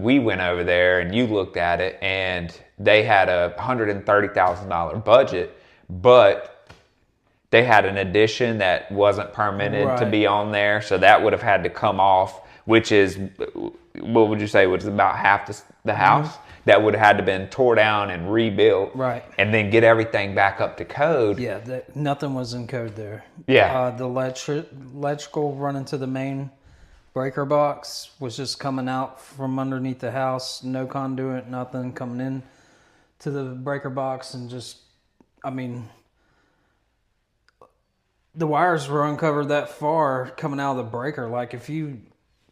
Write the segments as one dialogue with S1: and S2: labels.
S1: we went over there and you looked at it, and they had a $130,000 budget, but they had an addition that wasn't permitted to be on there, so that would have had to come off, which is, what would you say, was about half the house? That would have had to been tore down and rebuilt, and then get everything back up to code.
S2: Yeah, nothing was in code there.
S1: Yeah,
S2: the electrical running to the main breaker box was just coming out from underneath the house. No conduit, nothing coming in to the breaker box, and just, I mean, the wires were uncovered that far coming out of the breaker. Like, if you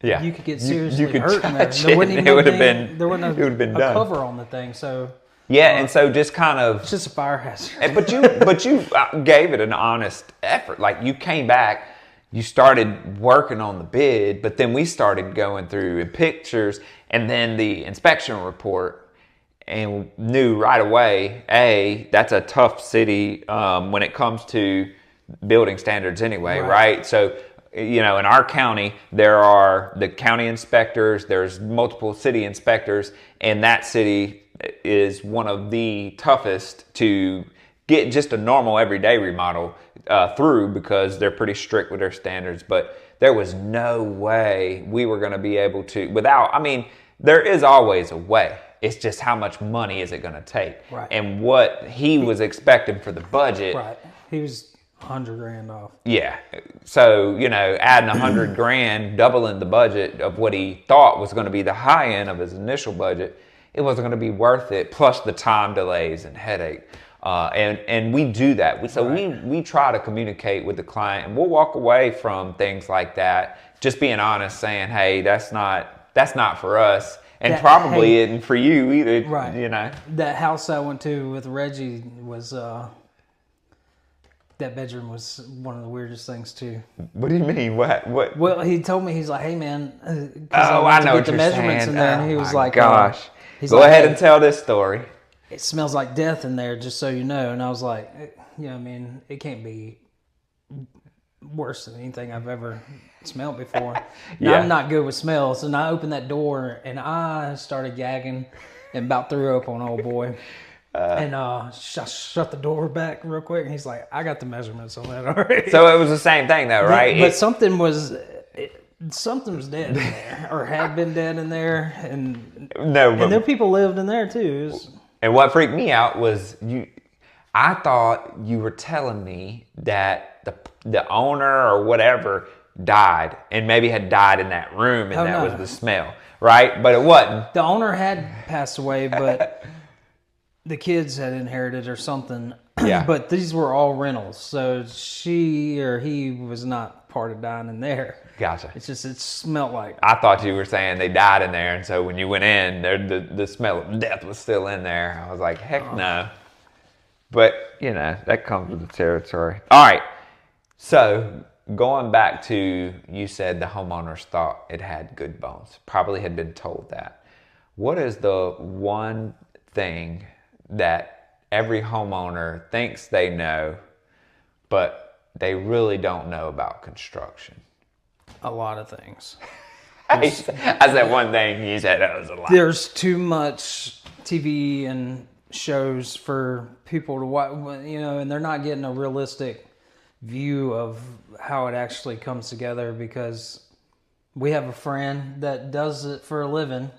S2: could get seriously hurt in there. There wouldn't have been a cover on the thing. So
S1: and so just kind of,
S2: it's just a fire hazard.
S1: but you gave it an honest effort. Like, you came back, you started working on the bid, but then we started going through pictures and then the inspection report, and knew right away, that's a tough city when it comes to building standards anyway, right? So, in our county, there are the county inspectors, there's multiple city inspectors, and that city is one of the toughest to get just a normal everyday remodel through, because they're pretty strict with their standards. But there was no way we were going to be able to, there is always a way. It's just how much money is it going to take? And what he was expecting for the budget.
S2: He was $100,000 off.
S1: Yeah. So, adding $100,000, doubling the budget of what he thought was going to be the high end of his initial budget, it wasn't going to be worth it. Plus the time delays and headache. And we do that. So we try to communicate with the client, and we'll walk away from things like that, just being honest, saying, hey, that's not for us. And probably isn't for you either.
S2: That house I went to with Reggie was, that bedroom was one of the weirdest things too.
S1: What do you mean? What?
S2: Well, he told me, he's like, hey man,
S1: I know what
S2: the
S1: you're
S2: measurements
S1: saying.
S2: in there, and he was like,
S1: gosh,
S2: go
S1: ahead and tell this story.
S2: It smells like death in there, just so you know. And I was like, it can't be worse than anything I've ever smelled before. Now, I'm not good with smells, and I opened that door and I started gagging and about threw up on old boy. And shut the door back real quick, and he's like, I got the measurements on that already.
S1: So it was the same thing though, right?
S2: But something was dead in there, or had been dead in there, and there people lived in there too.
S1: And what freaked me out was I thought you were telling me that the owner or whatever died, and maybe had died in that room, and that was the smell, right? But it wasn't.
S2: The owner had passed away, but the kids had inherited or something.
S1: Yeah.
S2: But these were all rentals, so she or he was not part of dying in there.
S1: Gotcha.
S2: It's just, it smelled like.
S1: I thought you were saying they died in there, and so when you went in, the smell of death was still in there. I was like, heck no. But, that comes with the territory. All right. So, going back to, you said the homeowners thought it had good bones. Probably had been told that. What is the one thing that every homeowner thinks they know, but they really don't know about construction?
S2: A lot of things.
S1: I said one thing, you said that was a lot.
S2: There's too much TV and shows for people to watch, and they're not getting a realistic view of how it actually comes together, because we have a friend that does it for a living.